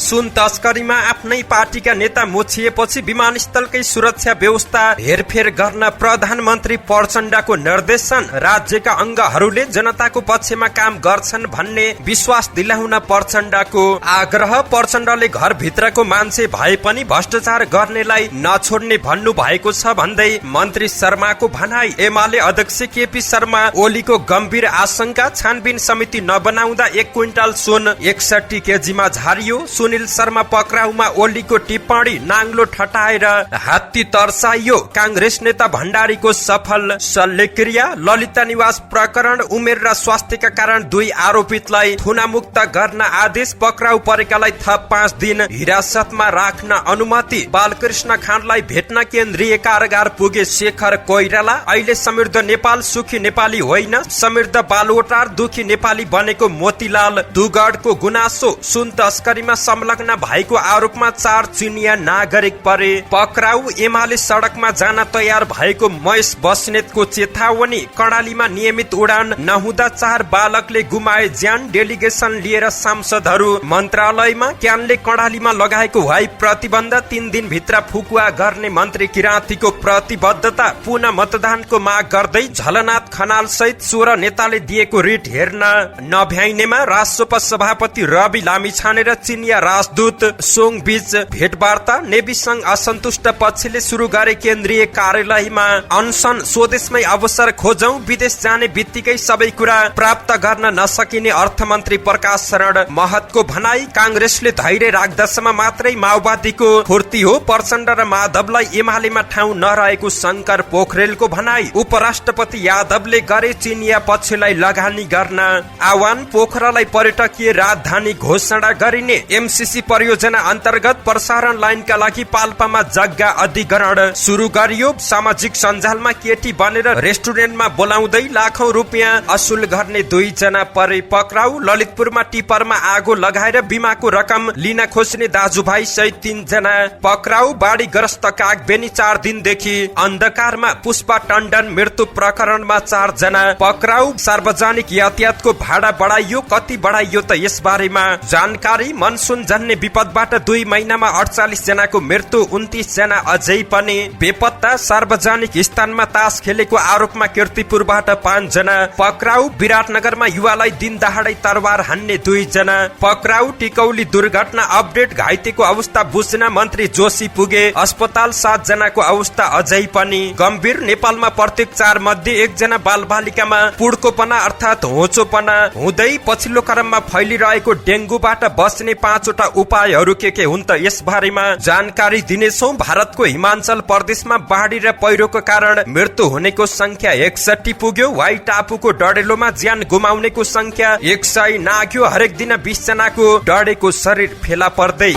सुन तस्करीमा आफ्नै पार्टीका नेता मोचिएपछि विमानस्थलकै सुरक्षा व्यवस्था हेरफेर गर्न प्रधानमन्त्री प्रचण्डको निर्देशन। राज्यका अङ्गहरूले जनताको पक्षमा काम गर्छन् भन्ने विश्वास दिलाउन प्रचण्डको आग्रह। प्रचण्डले घरभित्रको मान्छे भए पनि भ्रष्टाचार गर्नेलाई नछोड्ने भन्नु भएको छ भन्दै मन्त्री शर्माको भनाई। एमाले अध्यक्ष केपी शर्मा ओलीको गम्भीर आशंका। छानबिन समिति नबनाउँदा 1 क्विन्टल सुन 61 केजीमा झारियो। सुनिल शर्मा पक्राउमा ओलीको टिप्पणी। नाङ्लो ठटाएर हात्ती तर्साइयो। कांग्रेस नेता भण्डारीको सफल शल्यक्रिया। ललिता निवास प्रकरण उमेर र स्वास्थ्यका कारण 2 आरोपितलाई थुनामुक्त गर्न आदेश। पक्राउ परेकालाई थप 5 दिन हिरासतमा राख्न अनुमति। बालकृष्ण खाँडलाई भेट्न केन्द्रीय कारागार पुगे शेखर कोइराला। अहिले समृद्ध नेपाल सुखी नेपाली होइन, समृद्ध बालुवाटार दुखी नेपाली बनेको मोतीलाल दुगडको गुनासो। सुन तस्करीमा संलग्न भएको आरोपमा 4 चिनिया नागरिक परे पक्राउ। एमाले सडकमा जान तयार भएको महेश बस्नेतको चेतावनी। कर्णालीमा नियमित उडान नहुँदा 4 बालकले गुमाए ज्यान। डेलिगेसन लिएर सांसदहरू मन्त्रालयमा। क्यानले कर्णालीमा लगाएको वायु प्रतिबन्ध। 3 दिनभित्र फुकुवा गर्ने मन्त्री किराँतीको प्रतिबद्धता। पुनः मतदानको माग गर्दै झलनाथ खनाल सहित 16 नेताले दिएको रिट हेर्न नभ्याइनेमा राष्ट्रपति सभापति रवि लामिछाने र चिनिया राजदूत सोङ बीच भेटवार्ता। नेवी संघ असन्तुष्ट पक्षले सुरु गरे केन्द्रीय कार्यालयमा अनसन। स्वदेशमै अवसर खोजौं, विदेश जाने बित्तिकै सबै कुरा प्राप्त गर्न नसकिने अर्थमन्त्री प्रकाश शरण महतको भनाई। कांग्रेसले धैर्य राख्दासम्म मात्रै माओवादीको फुर्ती हो। प्रचण्ड र माधवलाई एमालेमा ठाउँ नरहेको शंकर पोखरेलको भनाई। उपराष्ट्रपति यादवले गरे चिनिया पक्षलाई लगानी गर्न आह्वान। पोखरालाई पर्यटकीय राजधानी घोषणा गरिने। एमसीसी परियोजना अन्तर्गत प्रसारण लाइनका लागि पाल्पामा जग्गा अधिग्रहण सुरु गरियो। सामाजिक सञ्जालमा केटी बनेर रेस्टुरेन्टमा बोलाउँदै लाखौं रुपियाँ असुल गर्ने 2 जना परे पक्राउ। ललितपुरमा टिपरमा आगो लगाएर बीमाको रकम लिन खोज्ने दाजुभाइ सहित 3 जना पक्राउ। बाढीग्रस्त कागबेनी 4 दिनदेखि अन्धकारमा। पुष्पा टण्डन मृत्यु प्रकरणमा 4 जना पक्राउ। सार्वजनिक यातायातको भाडा बढाइयो। कति बढाइयो त यस बारेमा जानकारी। मनसुन जन्य विपदबाट 2 महिनामा 48 जनाको मृत्यु। 29 जना अझै पनि बेपत्ता। सार्वजनिक स्थानमा तास खेलेको आरोपमा कीर्तिपुरबाट 5 जना पक्राउ। विराटनगरमा युवालाई दिन दहाडै तरवार हान्ने 2 जना पक्राउ। टिकौली दुर्घटना अपडेट। घाइतेको अवस्था बुझ्न मन्त्री जोशी पुगे अस्पताल। 7 जनाको अवस्था अझै पनि गम्भीर। नेपालमा प्रत्येक 4 मध्ये 1 जना बालबालिकामा पुड्कोपना अर्थात होचोपना हुँदै। पछिल्लो क्रममा फैलिरहेको डेंगूबाट बच्ने 5 वटा उपायहरू के हुन् त यस बारेमा जानकारी दिनेछौं। भारतको हिमाचल प्रदेशमा बाढी र पहिरोको कारण मृत्यु हुनेको संख्या 61 पुग्यो। वाइ टापुको डडेलोमा ज्यान गुमाउनेको संख्या 100 नाग्यो। हरेक दिन 20 जनाको डढेको शरीर फेला पर्दै।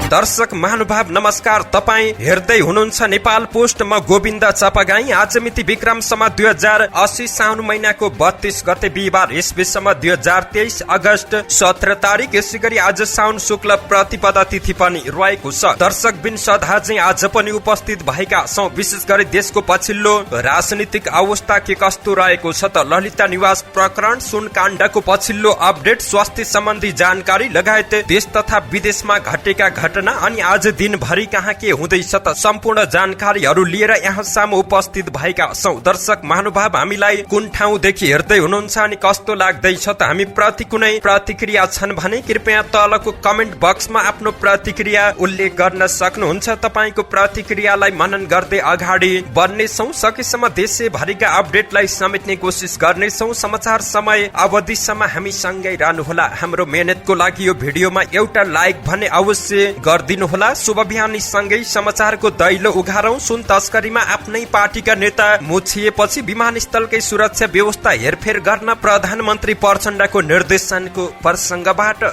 दर्शक महानुभाव नमस्कार, तपाईँ हेर्दै हुनुहुन्छ नेपाल पोस्ट। म गोविन्द चपागाई। आज मिति विक्रम सम्वत 2080 साउन महिनाको 32 गते बिहिबार। यसबीचसम्म 2023 अगस्त 17 तारिक। यसै गरी आज साउन शुक्ल प्रतिपदा तिथि पनि रहेको छ। दर्शक बिन सदा चाहिँ आज पनि उपस्थित भएका छौं। विशेष गरी देशको पछिल्लो राजनीतिक अवस्था के कस्तो रहेको छ त, ललिता निवास प्रकरण, सुन काण्डको पछिल्लो अपडेट, स्वास्थ्य सम्बन्धी जानकारी लगायत देश तथा विदेशमा घटेका घटना अनि आज दिनभरि कहाँ के हुँदैछ त सम्पूर्ण जानकारीहरू लिएर यहाँ सामु उपस्थित भएका छौं। दर्शक महानुभाव, हामीलाई कुन ठाउँदेखि हेर्दै हुनुहुन्छ अनि कस्तो लाग्दैछ त हामी प्रति कुनै प्रतिक्रिया छन् भने कृपया तलको कमेन्ट बक्समा आफ्नो प्रतिक्रिया उल्लेख गर्न सक्नुहुन्छ। तपाईको प्रतिक्रियालाई मनन गर्दै अगाडि बढ्नेछौं। सकेसम्म देशभरिका अपडेटलाई समेट्ने कोसिस गर्नेछौं। समाचार समय अवधिसम्म हामी सँगै रहनुहोला। हाम्रो मेहनतको लागि यो भिडियोमा एउटा लाइक भने अवश्य गरिदिनु होला। शुभ बिहानी सँगै समाचारको दैलो उघारौं। सुन तस्करीमा आफ्नै पार्टीका नेता मुछिएपछि विमानस्थलकै सुरक्षा व्यवस्था हेरफेर गर्न प्रधानमन्त्री प्रचण्डको निर्देशनको प्रसंगबाट।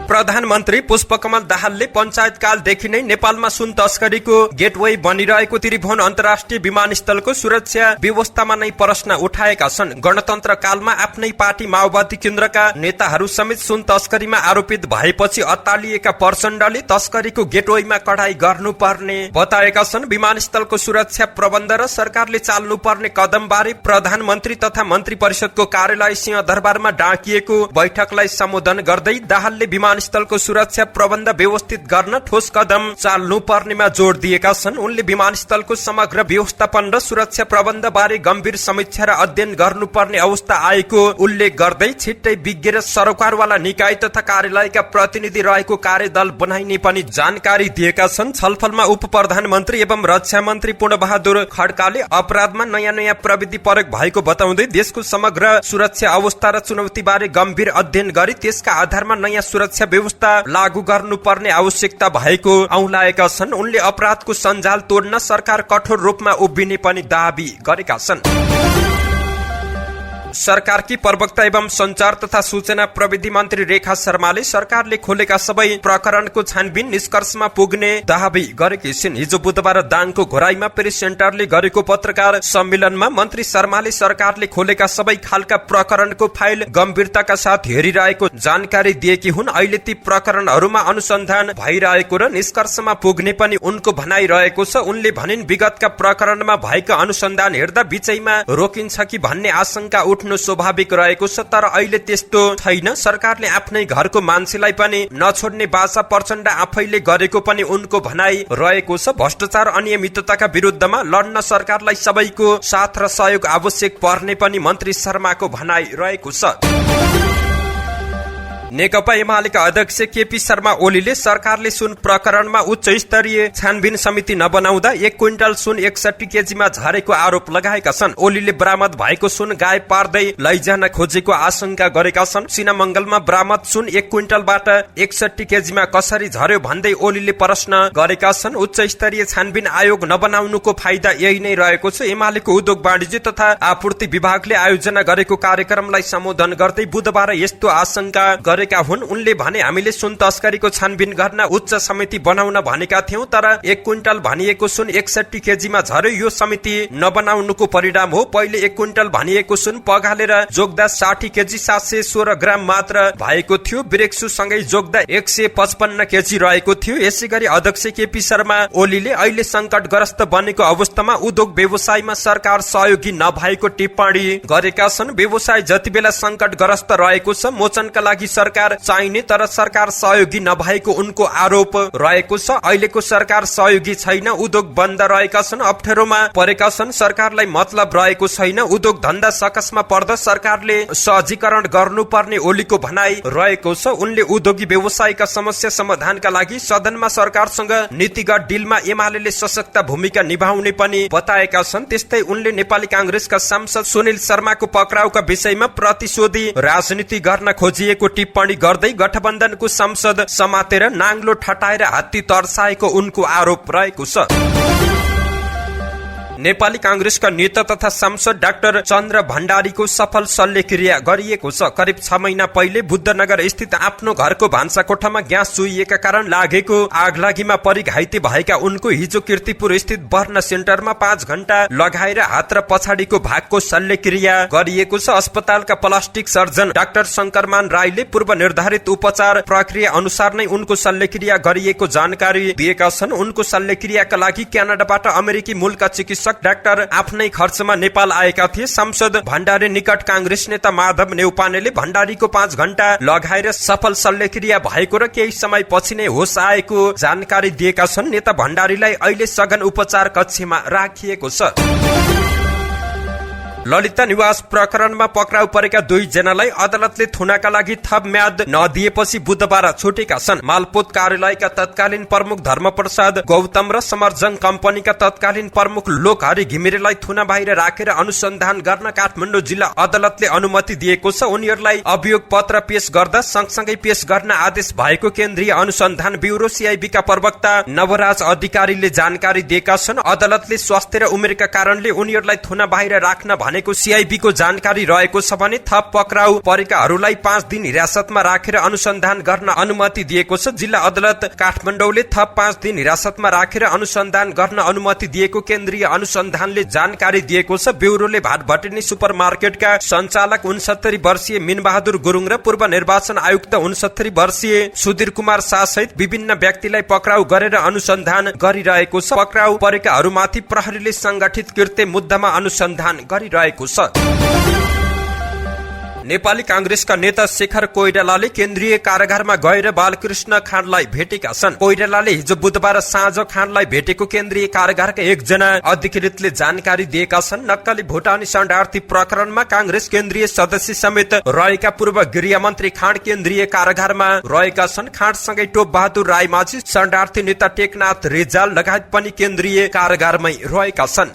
प्रधानमन्त्री पुष्पकमल दाहालले पञ्चायत कालदेखि नै नेपालमा सुन तस्करीको गेटवे बनिरहेको त्रिभुवन अन्तर्राष्ट्रिय विमानस्थलको सुरक्षा व्यवस्थामा नै प्रश्न उठाएका छन्। गणतन्त्र कालमा आफ्नै पार्टी माओवादी केन्द्रका नेताहरू समेत सुन तस्करीमा आरोपित भएपछि अत्तालिएका प्रचण्डले तस्करीको गेटवेमा कडाई गर्नुपर्ने बताएका छन्। विमानस्थलको सुरक्षा प्रबन्ध र सरकारले चाल्नुपर्ने कदमबारे प्रधानमन्त्री तथा मन्त्री परिषदको कार्यालय सिंहदरबारमा डाकिएको बैठकलाई सम्बोधन गर्दै दाहालले विमानस्थलको सुरक्षा प्रबन्ध व्यवस्थित गर्न ठोस कदम चाल्नु पर्नेमा जोड दिएका छन्। उनले विमानस्थलको समग्र व्यवस्थापन र सुरक्षा प्रबन्ध बारे गम्भीर समीक्षा र अध्ययन गर्नुपर्ने अवस्था आएको उल्लेख गर्दै छिट्टै विज्ञ र सरकारवाला निकाय तथा कार्यालयका प्रतिनिधि रहेको कार्यदल बनाइने पनि जानकारी दिएका छन्। छलफलमा उप प्रधानमन्त्री एवं रक्षा मन्त्री पूर्णबहादुर खड्काले अपराधमा नयाँ प्रविधि प्रयोग भएको बताउँदै देशको समग्र सुरक्षा अवस्था र चुनौती बारे गम्भीर अध्ययन गरी त्यसका आधारमा नयाँ सुरक्षा व्यवस्था लागू गर्नुपर्ने आवश्यकता भएको औंलाएका छन्। उनले अपराधको सञ्जाल तोड्न सरकार कठोर रूपमा उभिने पनि दाबी गरेका छन्। सरकारकी प्रवक्ता एवं संचार तथा सूचना प्रविधि मन्त्री रेखा शर्माले सरकारले खोलेका सबै प्रकरणको छानबिन निष्कर्षमा पुग्ने दावी गरेकी छिन्। हिजो बुधबार दाङको घोराईमा प्रेस सेन्टरले गरेको पत्रकार सम्मेलनमा मन्त्री शर्माले सरकारले खोलेका सबै खालका प्रकरणको फाइल गम्भीरताका साथ हेरिरहेको जानकारी दिएकी हुन्। अहिले ती प्रकरणहरूमा अनुसन्धान भइरहेको र निष्कर्षमा पुग्ने पनि उनको भनाइरहेको छ। उनले भनिन् विगतका प्रकरणमा भएका अनुसन्धान हेर्दा बिचैमा रोकिन्छ कि भन्ने आशंका उठ्नु स्वाभाविक रहेको छ, तर अहिले त्यस्तो छैन। सरकारले आफ्नै घरको मान्छेलाई पनि नछोड्ने बाचा प्रचण्ड आफैले गरेको पनि उनको भनाइ रहेको छ। भ्रष्टाचार अनियमितताका विरुद्धमा लड्न सरकारलाई सबैको साथ र सहयोग आवश्यक पर्ने पनि मन्त्री शर्माको भनाइ रहेको छ। नेकपा एमालेका अध्यक्ष केपी शर्मा ओलीले सरकारले सुन प्रकरणमा उच्च स्तरीय छानबिन समिति नबनाउँदा 1 क्विन्टल सुन 61 केजीमा झरेको आरोप लगाएका छन्। ओलीले बरामद भएको सुन गायब पार्दै लैजान खोजेको आशंका गरेका छन्। सिनामंगलमा बरामद सुन 1 क्विन्टलबाट 61 केजीमा कसरी झर्यो भन्दै ओलीले प्रश्न गरेका छन्। उच्च स्तरीय छानबिन आयोग नबनाउनुको फाइदा यही नै रहेको छ। एमालेको उद्योग वाणिज्य तथा आपूर्ति विभागले आयोजना गरेको कार्यक्रमलाई सम्बोधन गर्दै बुधबार यस्तो आशंका गरेका हुन्। उनले भने हामीले सुन तस्करीको छानबिन गर्न उच्च समिति बनाउन भनेका थियौं, तर 1 क्विन्टल भनिएको सुन 61 केजीमा झर्यो। यो समिति नबनाउनुको परिणाम हो। पहिले 1 क्विन्टल भनिएको सुन पगालेर जोग्दा 60 केजी 716 ग्राम मात्र भएको थियो। ब्रेक्सु सँगै जोग्दा 155 केजी रहेको थियो। यसैगरी अध्यक्ष केपी शर्मा ओलीले अहिले संकटग्रस्त बनेको अवस्थामा उद्योग व्यवसायमा सरकार सहयोगी नभएको टिप्पणी गरेका छन्। व्यवसाय जति बेला संकटग्रस्त रहेको छ मोचनका लागि सरकार चाहिने, तर सरकार सहयोगी नभएको उनको आरोप रहेको छ। अहिलेको सरकार सहयोगी छैन। उद्योग बन्द रहेका छन्, अप्ठ्यारोमा परेका छन्। सरकारलाई मतलब रहेको छैन। उद्योग धन्दा सकसमा पर्दा सरकारले सहजीकरण गर्नुपर्ने ओलीको भनाइ रहेको छ। उनले उद्योगी व्यवसायका समस्या समाधानका लागि सदनमा सरकारसँग नीतिगत डिलमा एमालेले सशक्त भूमिका निभाउने पनि बताएका छन्। त्यस्तै उनले नेपाली कांग्रेसका सांसद सुनिल शर्माको पक्राउका विषयमा प्रतिशोधी राजनीति गर्न खोजिएको टिप्पणी गर्दै गठबन्धनको संसद समातेर नाङ्लो ठटाएर हात्ती तर्साएको उनको आरोप रहेको छ। नेपाली कांग्रेसका नेता तथा सांसद डाक्टर चन्द्र भण्डारीको सफल शल्यक्रिया गरिएको छ। करिब 6 महिना पहिले बुद्धनगर स्थित आफ्नो घरको भान्साकोठामा ग्यास चुहिएका कारण लागेको आगलागीमा परि घाइते भएका उनको हिजो कीर्तिपुर स्थित बर्न सेन्टरमा 5 घण्टा लगाएर हात र पछाडिको भागको शल्यक्रिया गरिएको छ। अस्पतालका प्लास्टिक सर्जन डाक्टर शंकरमान राईले पूर्व निर्धारित उपचार प्रक्रिया अनुसार नै उनको शल्यक्रिया गरिएको जानकारी दिएका छन्। उनको शल्यक्रियाका लागि क्यानाडाबाट अमेरिकी मूलका चिकित्सक डाक्टर आफ्नै खर्चमा नेपाल आएका थिए। सांसद भण्डारी निकट कांग्रेस नेता माधव नेउपानेले भण्डारीको 5 घण्टा लगाएर सफल शल्यक्रिया भएको र केही समय पछि नै होस आएको जानकारी दिएका छन्। नेता भण्डारीलाई अहिले सघन उपचार कक्षमा राखिएको छ। ललिता निवास प्रकरणमा पक्राउ परेका 2 जनालाई अदालतले थुनाका लागि थप म्याद नदिएपछि बुधबार छुटेका छन्। मालपोत कार्यालयका तत्कालीन प्रमुख धर्मप्रसाद गौतम र समर्जङ कम्पनीका तत्कालीन प्रमुख लोकहरि घिमिरेलाई थुना बाहिर राखेर अनुसन्धान गर्न काठमाडौँ जिल्ला अदालतले अनुमति दिएको छ। उनीहरूलाई अभियोग पत्र पेश गर्दा सँगसँगै पेश गर्न आदेश भएको केन्द्रीय अनुसन्धान ब्युरो सीआईबीका प्रवक्ता नवराज अधिकारीले जानकारी दिएका छन्। अदालतले स्वास्थ्य र उमेरका कारणले उनीहरूलाई थुना बाहिर राख्न भनेको सीआईबीको जानकारी रहेको छ भने थप पक्राउ परेकाहरूलाई 5 दिन हिरासतमा राखेर अनुसन्धान गर्न अनुमति दिएको छ। जिल्ला अदालत काठमाडौँले थप 5 दिन हिरासतमा राखेर अनुसन्धान गर्न अनुमति दिएको केन्द्रीय अनुसन्धानले जानकारी दिएको छ। ब्युरोले भाटभटेनी सुपरमार्केटका सञ्चालक 69 वर्षीय मिनबहादुर गुरुङ र पूर्व निर्वाचन आयुक्त 69 वर्षीय सुधीर कुमार शाह सहित विभिन्न व्यक्तिलाई पक्राउ गरेर अनुसन्धान गरिरहेको छ। पक्राउ परेकाहरूमाथि प्रहरीले संगठित कृत्य मुद्दामा अनुसन्धान गरिरहेको छ। नेपाली कांग्रेसका नेता शेखर कोइरालाले केन्द्रीय कारागारमा गएर बालकृष्ण खाँडलाई भेटेका छन्। कोइरालाले हिजो बुधबार साँझ खाँडलाई भेटेको केन्द्रीय कारागारका एकजना अधिकृतले जानकारी दिएका छन्। नक्कली भुटानी शरणार्थी प्रकरणमा कांग्रेस केन्द्रीय सदस्य समेत रहेका पूर्व गृहमन्त्री खाँड केन्द्रीय कारागारमा रहेका छन्। खाँडसँगै टोप बहादुर राईमाझी, शरणार्थी नेता टेकनाथ रिजाल लगायत पनि केन्द्रीय कारागारमै रहेका छन्।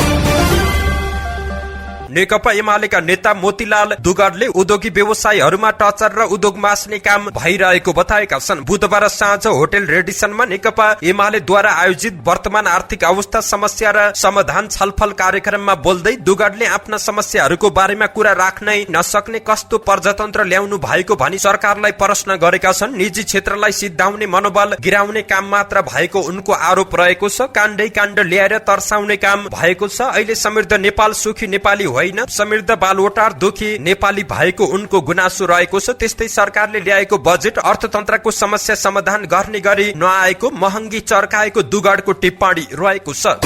नेकपा एमालेका नेता मोतीलाल दुगरले उद्योगी व्यवसायीहरूमा टचर र उद्योग मास्ने काम भइरहेको बताएका छन्। बुधबार साँझ होटल रेडिसनमा नेकपा एमालेद्वारा आयोजित वर्तमान आर्थिक अवस्था, समस्या र समाधान छलफल कार्यक्रममा बोल्दै दुगरले आफ्ना समस्याहरूको बारेमा कुरा राख्नै नसक्ने कस्तो प्रजातन्त्र ल्याउनु भएको भनी सरकारलाई प्रश्न गरेका छन्। निजी क्षेत्रलाई सिद्धाउने मनोबल गिराउने काम मात्र भएको उनको आरोप रहेको छ। काण्डै काण्ड ल्याएर तर्साउने काम भएको छ। अहिले समृद्ध नेपाल सुखी नेपाली होइन, समृद्ध बालवटार दुखी नेपाली भएको उनको गुनासो रहेको छ। त्यस्तै सरकारले ल्याएको बजेट अर्थतन्त्रको समस्या समाधान गर्ने गरी नआएको, महँगी चर्काएको दुगडको टिप्पणी रहेको छ।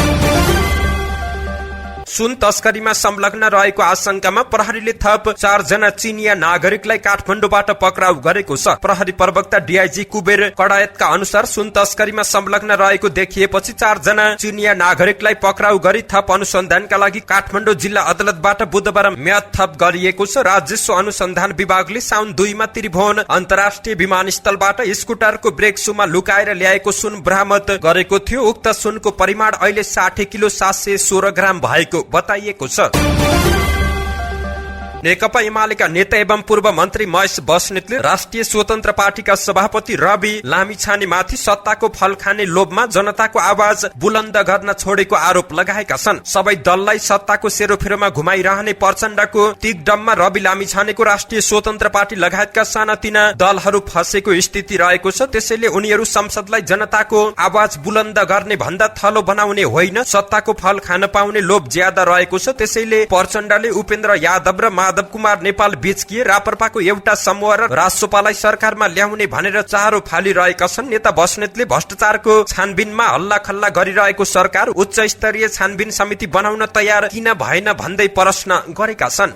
सुन तस्करीमा संलग्न रहेको आशंकामा प्रहरीले थप 4 जना चीनिया नागरिकलाई काठमाडौँबाट पक्राउ गरेको छ। प्रहरी प्रवक्ता डीआईजी कुबेर कडायतका अनुसार सुन तस्करीमा संलग्न रहेको देखिएपछि 4 जना चीनिया नागरिकलाई पक्राउ गरी थप अनुसन्धानका लागि काठमाडौँ जिल्ला अदालतबाट बुधबार म्याद थप गरिएको छ। राजस्व अनुसन्धान विभागले साउन 2 मा त्रिभुवन अन्तर्राष्ट्रिय विमानस्थलबाट स्कुटरको ब्रेक सुमा लुकाएर ल्याएको सुन बरामद गरेको थियो। उक्त सुनको परिमाण अहिले 60 किलो 716 ग्राम भएको बताइएको छ। नेकपा एमालेका नेता एवं पूर्व मन्त्री महेश बस्नेतले राष्ट्रिय स्वतन्त्र पार्टीका सभापति रवि लामिछानेमाथि सत्ताको फल खाने लोभमा जनताको आवाज बुलन्द गर्न छोडेको आरोप लगाएका छन्। सबै दललाई सत्ताको सेरोफेरोमा घुमाइरहने प्रचण्डको दिग्दममा रवि लामिछानेको राष्ट्रिय स्वतन्त्र पार्टी लगायतका सानातिना दलहरू फँसेको स्थिति रहेको छ। त्यसैले उनीहरू संसदलाई जनताको आवाज बुलन्द गर्ने भन्दा थलो बनाउने होइन, सत्ताको फल खान पाउने लोभ ज्यादा रहेको छ। त्यसैले प्रचण्डले उपेन्द्र यादव र माधव कुमार नेपाल बीचकी राप्रपाको एउटा समूह र राजसपालाई सरकारमा ल्याउने भनेर चारो फालिरहेका छन्। नेता बस्नेतले भ्रष्टाचारको छानबिनमा हल्ला खल्ला गरिरहेको सरकार उच्च स्तरीय छानबिन समिति बनाउन तयार किन भएन भन्दै प्रश्न गरेका छन्।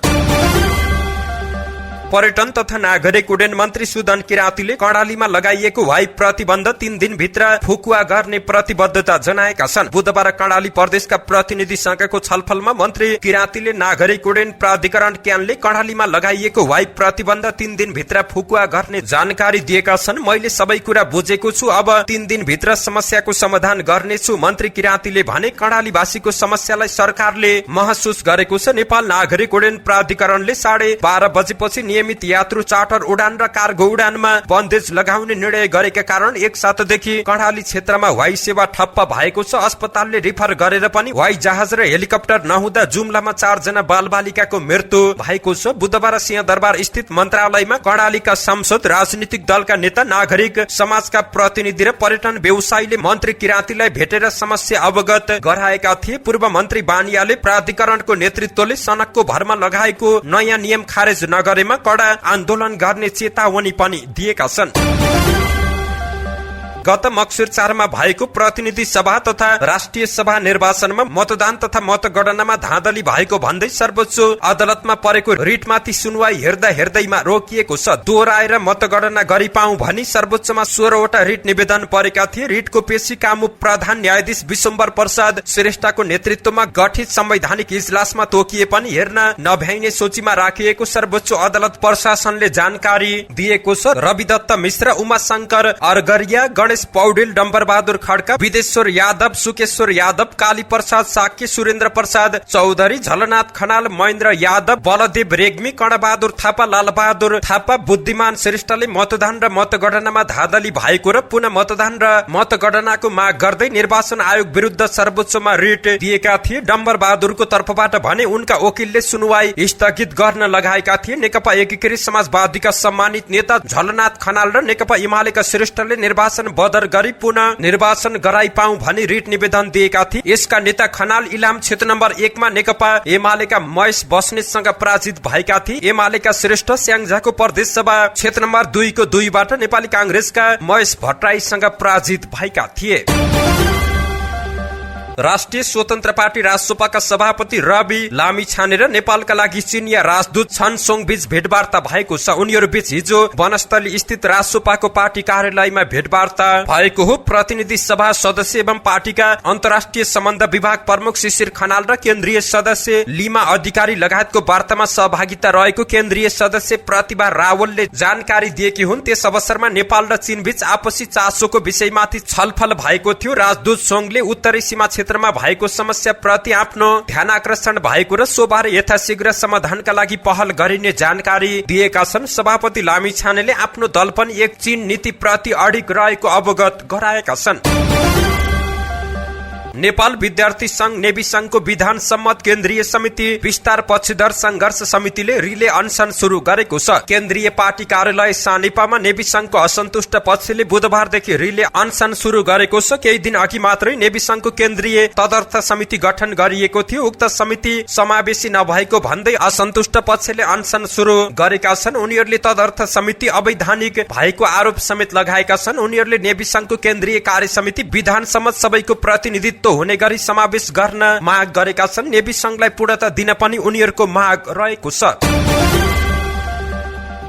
पर्यटन तथा नागरिक उड्डयन मन्त्री सुदन किराँतीले कर्णालीमा लगाइएको वायु प्रतिबन्ध 3 दिनभित्र फुकुवा गर्ने प्रतिबद्धता जनाएका छन्। बुधबार कर्णाली प्रदेशका प्रतिनिधिसँगको छलफलमा मन्त्री किराँतीले नागरिक उड्डयन प्राधिकरण क्यानले कर्णालीमा लगाइएको वायु प्रतिबन्ध 3 दिनभित्र फुकुवा गर्ने जानकारी दिएका छन्। मैले सबै कुरा बुझेको छु, अब 3 दिनभित्र समस्याको समाधान गर्नेछु, मन्त्री किराँतीले भने। कर्णालीवासीको समस्यालाई सरकारले महसुस गरेको छ। नेपाल नागरिक उड्डयन प्राधिकरणले 12:30 बजेपछि नियमित यात्रु चार्टर उडान र कार्गो उडानमा बन्देज लगाउने निर्णय गरेका कारण 1 सातादेखि कर्णाली क्षेत्रमा वायु सेवा ठप्प भएको छ। अस्पतालले रिफर गरेर पनि वायु जहाज र हेलिकप्टर नहुँदा जुम्लामा 4 जना बालबालिकाको मृत्यु भएको छ। बुधबार सिंहदरबार स्थित मन्त्रालयमा कर्णालीका सांसद, राजनीतिक दलका नेता, नागरिक समाजका प्रतिनिधि र पर्यटन व्यवसायीले मन्त्री किराँतीलाई भेटेर समस्या अवगत गराएका थिए। पूर्व मन्त्री बानियाले प्राधिकरणको नेतृत्वले सनकको भरमा लगाएको नयाँ नियम खारेज नगरेमा कडा आन्दोलन गर्ने चेतावनी पनि दिएका छन्। गत मक्सिर 4 मा भएको प्रतिनिधि सभा तथा राष्ट्रिय सभा निर्वाचनमा मतदान तथा मतगणनामा धाँधली भएको भन्दै सर्वोच्च अदालतमा परेको रिटमाथि सुनवाई हेर्दैमा रोकिएको छ। दोहोऱ्याएर मतगणना गरी पाऊँ भनी सर्वोच्चमा 16 वटा रिट निवेदन परेका थिए। रिटको पेशी कामु प्रधान न्यायाधीश विशम्बर प्रसाद श्रेष्ठको नेतृत्वमा गठित संवैधानिक इजलासमा तोकिए पनि हेर्न नभ्याइने सूचीमा राखिएको सर्वोच्च अदालत प्रशासनले जानकारी दिएको छ। रविदत्त मिश्र, उमाशंकर अर्गरिया, गणेश पौडेल, डम्बरबहादुर खड्का, विदेश्वर यादव, सुकेश्वर यादव, काली प्रसाद साक्य, सुरेन्द्र प्रसाद चौधरी, झलनाथ खनाल, महेन्द्र यादव, बलदेव रेग्मी, कर्णबहादुर थापा, लालबहादुर थापा, बुद्धिमान श्रेष्ठले मतदान र मतगणनामा धाँधली भएको र पुनः मतदान र मतगणनाको माग गर्दै निर्वाचन आयोग विरुद्ध सर्वोच्चमा रिट दिएका थिए। डम्बरबहादुरको तर्फबाट भने उनका वकिलले सुनवाई स्थगित गर्न लगाएका थिए। नेकपा एकीकृत समाजवादीका सम्मानित नेता झलनाथ खनाल र नेकपा एमालेका श्रेष्ठले निर्वाचन बदर गरी पुनः निर्वाचन गराइ पाऊँ भनी रिट निवेदन दिएका थिए। यसका नेता खनाल इलाम क्षेत्र नम्बर 1 मा नेकपा एमालेका महेश बस्नेतसँग पराजित भएका थिए। एमालेका श्रेष्ठ स्याङ्जाको प्रदेश सभा क्षेत्र नम्बर 2 को 2 बाट नेपाली कांग्रेसका महेश भट्टराईसँग पराजित भएका थिए। राष्ट्रिय स्वतन्त्र पार्टी राजसपाका सभापति रवि लामिछाने र नेपालका लागि चिनिया राजदूत छन सोङ बीच भेटवार्ता भएको छ। उनीहरू बीच हिजो वनस्थली स्थित राजसपाको पार्टी कार्यालयमा भेटवार्ता भएको हो। प्रतिनिधि सभा सदस्य एवं पार्टीका अन्तर्राष्ट्रिय सम्बन्ध विभाग प्रमुख शिशिर खनाल र केन्द्रीय सदस्य लिमा अधिकारी लगायतको वार्तामा सहभागिता रहेको केन्द्रीय सदस्य प्रतिभा रावलले जानकारी दिएकी हुन्। त्यस अवसरमा नेपाल र चीन बीच आपसी चासोको विषयमाथि छलफल भएको थियो। राजदूत सोङले उत्तरी सीमा क्षेत्रमा भएको समस्या प्रति आफ्नो ध्यान आकर्षण भएको र सोबारे यथाशीघ्र समाधानका लागि पहल गरिने जानकारी दिएका छन्। सभापति लामिछानेले आफ्नो दल पनि एक चीन नीति प्रति अडिग रहेको अवगत गराएका छन्। नेपाल विद्यार्थी संघ नेवी संघको विधान सम्मत केन्द्रीय समिति विस्तार पक्षधर संघर्ष समितिले रिले अनसन शुरू गरेको छ। केन्द्रीय पार्टी कार्यालय सानेपामा नेवी संघको असन्तुष्ट पक्षले बुधबारदेखि रिले अनसन शुरू गरेको छ। केही दिन अघि मात्रै नेवी संघको केन्द्रीय तदर्थ समिति गठन गरिएको थियो। उक्त समिति समावेशी नभएको भन्दै असन्तुष्ट पक्षले अनसन शुरू गरेका छन्। उनीहरूले तदर्थ समिति अवैधानिक भएको आरोप समेत लगाएका छन्। उनीहरूले नेवी संघको केन्द्रीय कार्य समिति विधान सम्मत सबैको प्रतिनिधित्व हुने गरी समावेश गर्न माग गरेका छन्। नेवी संघलाई पूर्णता दिन पनि उनीहरूको माग रहेको छ।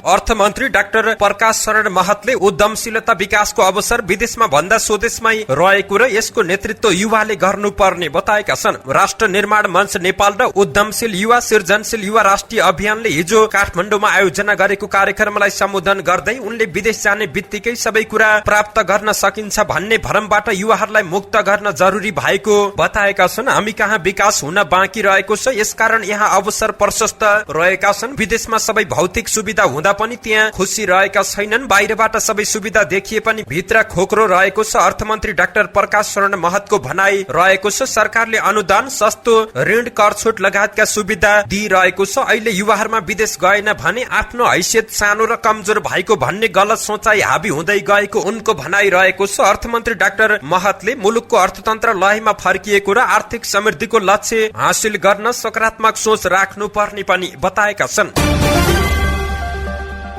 अर्थमन्त्री डाक्टर प्रकाश शरण महतले उद्यमशीलता विकासको अवसर विदेशमा भन्दा स्वदेशमै रहेको र यसको नेतृत्व युवाले गर्नुपर्ने बताएका छन्। राष्ट्र निर्माण मञ्च नेपाल र उद्यमशील युवा सृजनशील युवा राष्ट्रिय अभियानले हिजो काठमाडौँमा आयोजना गरेको कार्यक्रमलाई सम्बोधन गर्दै उनले विदेश जाने बित्तिकै सबै कुरा प्राप्त गर्न सकिन्छ भन्ने भ्रमबाट युवाहरूलाई मुक्त गर्न जरुरी भएको बताएका छन्। हामी कहाँ विकास हुन बाँकी रहेको छ, यसकारण यहाँ अवसर प्रशस्त रहेका छन्। विदेशमा सबै भौतिक सुविधा हुँदा पनि त्यहाँ खुसी रहेका छैनन्। बाहिरबाट सबै सुविधा देखिए पनि भित्र खोक्रो रहेको छ। अर्थमन्त्री डाक्टर प्रकाश शरण महतको भनाई रहेको छ, सरकारले अनुदान, सस्तो ऋण, कर छुट लगायतका सुविधा दिइरहेको छ। अहिले युवाहरूमा विदेश गएन भने आफ्नो हैसियत सानो र कमजोर भएको भन्ने गलत सोचाइ हाबी हुँदै गएको उनको भनाइ रहेको छ। अर्थमन्त्री डाक्टर महतले मुलुकको अर्थतन्त्र लयमा फर्किएको र आर्थिक समृद्धिको लक्ष्य हासिल गर्न सकारात्मक सोच राख्नुपर्ने पनि बताएका छन्।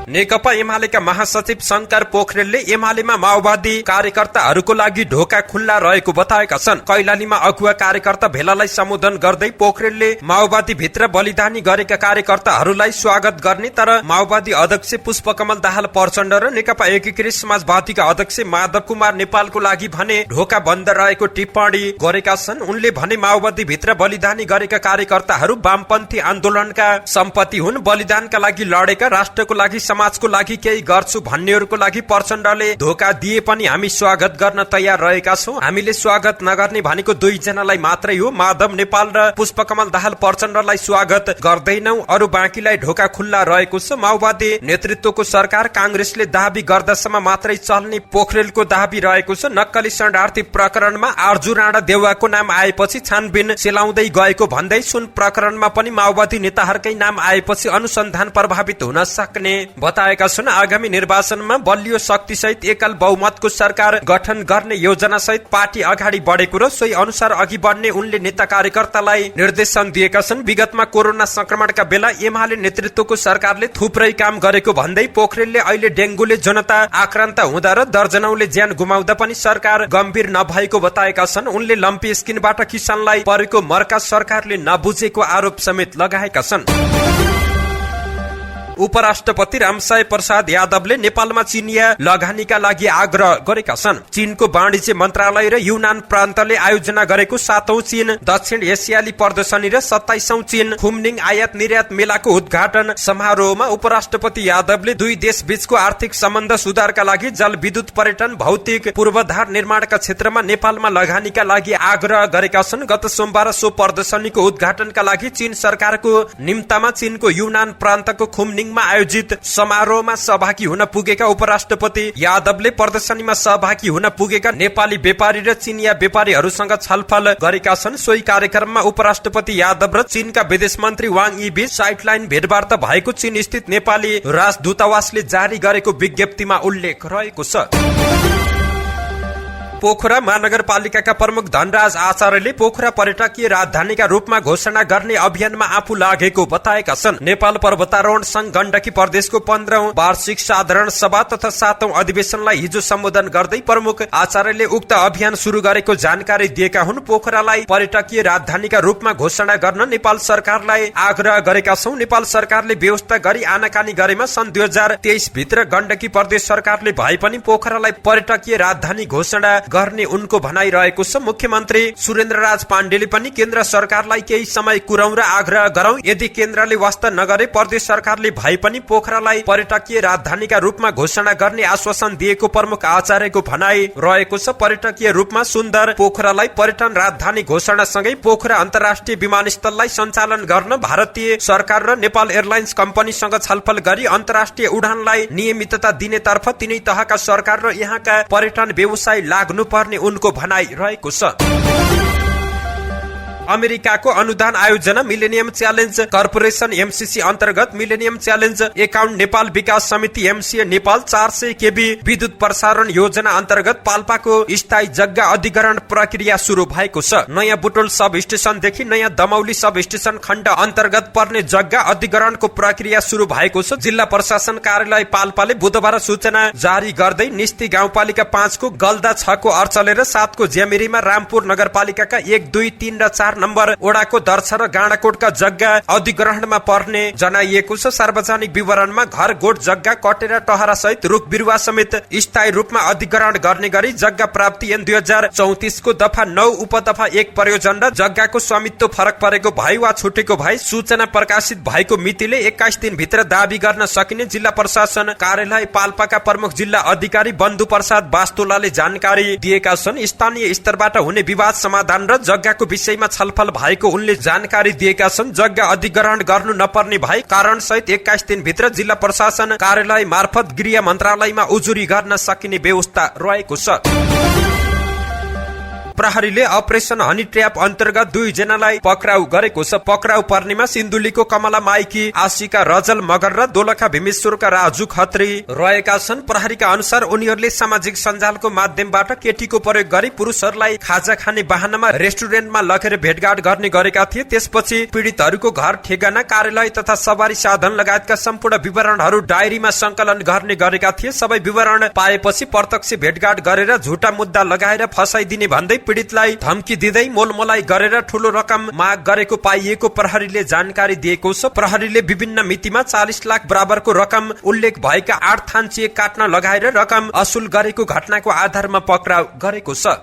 नेकपा एमालेका महासचिव शंकर पोखरेलले एमालेमा माओवादी कार्यकर्ताहरूको लागि ढोका खुल्ला रहेको बताएका छन्। कैलालीमा अगुवा कार्यकर्ता भेलालाई सम्बोधन गर्दै पोखरेलले माओवादी भित्र बलिदानी गरेका कार्यकर्ताहरूलाई स्वागत गर्ने तर माओवादी अध्यक्ष पुष्पकमल दाहाल प्रचण्ड र नेकपा एकीकृत समाजवादीका अध्यक्ष माधव कुमार नेपालको लागि भने ढोका बन्द रहेको टिप्पणी गरेका छन्। उनले भने माओवादी भित्र बलिदानी गरेका कार्यकर्ताहरू वामपन्थी आन्दोलनका सम्पत्ति हुन्। बलिदानका लागि लडेका, राष्ट्रको लागि समाजको लागि केही गर्छु भन्नेहरूको लागि प्रचण्डले धोका दिए पनि हामी स्वागत गर्न तयार रहेका छौं। हामीले स्वागत नगर्ने भनेको दुई जनालाई मात्रै हो, माधव नेपाल र पुष्पकमल दाहाल प्रचण्डलाई स्वागत गर्दैनौ, अरु बाँकीलाई ढोका खुल्ला रहेको छ। माओवादी नेतृत्वको सरकार कांग्रेसले दाबी गर्दासम्म मात्रै चल्ने पोखरेलको दाबी रहेको छ। नक्कली शरणार्थी प्रकरणमा आर्जु राणा देउवाको नाम आएपछि छानबिन सेलाउँदै गएको भन्दै सुन प्रकरणमा पनि माओवादी नेताहरूकै नाम आएपछि अनुसन्धान प्रभावित हुन सक्ने बताएका छन्। आगामी निर्वाचनमा बलियो शक्ति सहित एकल बहुमतको सरकार गठन गर्ने योजना सहित पार्टी अगाडि बढेको र सोही अनुसार अघि बढ्ने उनले नेता कार्यकर्तालाई निर्देशन दिएका छन्। विगतमा कोरोना संक्रमणका बेला एमाले नेतृत्वको सरकारले थुप्रै काम गरेको भन्दै पोखरेलले अहिले डेंगूले जनता आक्रान्त हुँदा र दर्जनौले ज्यान गुमाउँदा पनि सरकार गम्भीर नभएको बताएका छन्। उनले लम्पी स्किनबाट किसानलाई परेको मर्का सरकारले नबुझेको आरोप समेत लगाएका छन्। उपराष्ट्रपति रामसाय प्रसाद यादवले नेपालमा चिनिया लगानीका लागि आग्रह गरेका छन्। चीनको वाणिज्य मन्त्रालय र युनान प्रान्तले आयोजना गरेको 7औं चीन दक्षिण एसियाली प्रदर्शनी र 27औं चीन खुम्निङ आयात निर्यात मेलाको उद्घाटन समारोहमा उपराष्ट्रपति यादवले दुई देश बीचको आर्थिक सम्बन्ध सुधारका लागि जलविद्युत, पर्यटन, भौतिक पूर्वाधार निर्माणका क्षेत्रमा नेपालमा लगानीका लागि आग्रह गरेका छन्। गत सोमबार सो प्रदर्शनीको उद्घाटनका लागि चीन सरकारको निम्तामा चीनको युनान प्रान्तको खुम्निङ आयोजित समारोहमा सहभागी हुन पुगेका उपराष्ट्रपति यादवले प्रदर्शनीमा सहभागी हुन पुगेका नेपाली व्यापारी र चीनिया व्यापारीहरूसँग छलफल गरेका छन्। सोही कार्यक्रममा उपराष्ट्रपति यादव र चीनका विदेश मन्त्री वाङ यी बीच साइडलाइन भेटवार्ता भएको चीन स्थित नेपाली राजदूतावासले जारी गरेको विज्ञप्तिमा उल्लेख रहेको छ। पोखरा महानगरपालिकाका प्रमुख धनराज आचार्यले पोखरा पर्यटकीय राजधानीका रूपमा घोषणा गर्ने अभियानमा आफू लागेको बताएका छन्। नेपाल पर्वतारोहण संघ गण्डकी प्रदेशको 15औं वार्षिक साधारण सभा तथा 7औं अधिवेशनलाई हिजो सम्बोधन गर्दै प्रमुख आचार्यले उक्त अभियान शुरू गरेको जानकारी दिएका हुन्। पोखरालाई पर्यटकीय राजधानीका रूपमा घोषणा गर्न नेपाल सरकारलाई आग्रह गरेका छौं। नेपाल सरकारले व्यवस्था गरी आनाकानी गरेमा सन् 2023 भित्र गण्डकी प्रदेश सरकारले भए पनि पोखरालाई पर्यटकीय राजधानी घोषणा गर्ने उनको भनाइरहेको छ। मुख्यमन्त्री सुरेन्द्रराज पाण्डेले पनि केन्द्र सरकारलाई केही समय कुराउँ र आग्रह गरौं, यदि केन्द्रले वास्ता नगरे प्रदेश सरकारले भए पनि पोखरालाई पर्यटकीय राजधानीका रूपमा घोषणा गर्ने आश्वासन दिएको प्रमुख आचार्यको भनाइ रहेको छ। पर्यटकीय रूपमा सुन्दर पोखरालाई पर्यटन राजधानी घोषणा सँगै पोखरा अन्तर्राष्ट्रिय विमानस्थललाई सञ्चालन गर्न भारतीय सरकार र नेपाल एयरलाइन्स कम्पनीसँग छलफल गरी अन्तर्राष्ट्रिय उडानलाई नियमितता दिनेतर्फ तिनै तहका सरकार र यहाँका पर्यटन व्यवसाय लाग्नुपर्ने उनको भनाइ रहेको छ। अमेरिकाको अनुदान आयोजना मिलेनियम च्यालेन्ज कर्पोरेसन एमसीसी अन्तर्गत मिलेनियम च्यालेन्ज एकाउन्ट नेपाल विकास समिति एमसीए नेपाल 400 केबी विद्युत प्रसारण योजना अन्तर्गत पाल्पाको स्थायी जग्गा अधिग्रहण प्रक्रिया शुरू भएको छ। नयाँ बुटोल सब स्टेशनदेखि नयाँ दमौली सब स्टेशन खण्ड अन्तर्गत पर्ने जग्गा अधिग्रहणको प्रक्रिया शुरू भएको छ। जिल्ला प्रशासन कार्यालय पाल्पाले बुधबार सूचना जारी गर्दै निस्ती गाउँपालिका 5 को गल्दा 6 को अर्चले र 7 को ज्यामिरीमा रामपुर नगरपालिकाका 1, 2, 3 र 4 नम्बर ओडाको दर्शा र गाडाकोटका जग्गा अधिग्रहणमा पर्ने जनाइएको छ। सार्वजनिक विवरणमा घर गोठ जग्गा कटेरा टहरा सहित रुख बिरुवा समेत स्थायी रूपमा अधिग्रहण गर्ने गरी जग्गा प्राप्ति ऐन 2034 को दफा 9 उपदफा 1 प्रयोजन र जग्गाको स्वामित्व फरक परेको भए वा छुटेको भए सूचना प्रकाशित भएको मितिले 21 दिन भित्र दावी गर्न सकिने जिल्ला प्रशासन कार्यालय पाल्पाका प्रमुख जिल्ला अधिकारी बन्धु प्रसाद वास्तोलाले जानकारी दिएका छन्। स्थानीय स्तरबाट हुने विवाद समाधान र जग्गाको विषयमा छलफल भएको उनले जानकारी दिएका छन्। जग्गा अधिग्रहण गर्नु नपर्ने भए कारण सहित 21 दिन भित्र जिल्ला प्रशासन कार्यालय मार्फत गृह मन्त्रालयमा उजुरी गर्न सकिने व्यवस्था रहेको छ। प्रहरीले अपरेसन हनी ट्र्याप अन्तर्गत 2 जनालाई पक्राउ गरेको छ। पक्राउ पर्नेमा सिन्धुलीको कमला माइकी आशिका रजल मगर र दोलखा भीमेश्वरका राजु खत्री रहेका छन्। प्रहरीका अनुसार उनीहरूले सामाजिक सञ्जालको माध्यमबाट केटीको प्रयोग गरी पुरुषहरूलाई खाजा खाने बहानामा रेस्टुरेन्टमा लगेर भेटघाट गर्ने गरेका थिए। त्यसपछि पीडितहरूको घर, ठेगाना, कार्यालय तथा सवारी साधन लगायतका सम्पूर्ण विवरणहरू डायरीमा संकलन गर्ने गरेका थिए। सबै विवरण पाएपछि प्रत्यक्ष भेटघाट गरेर झुटा मुद्दा लगाएर फसाइदिने भन्दै पीडितलाई धम्की दिँदै मोलमोलाई गरेर ठूलो रकम माग गरेको पाइएको प्रहरीले जानकारी दिएको छ। प्रहरीले विभिन्न मितिमा 40 लाख बराबरको रकम उल्लेख भएका 8 थान चेक काट्न लगाएर रकम असुल गरेको घटनाको आधारमा पक्राउ गरेको छ।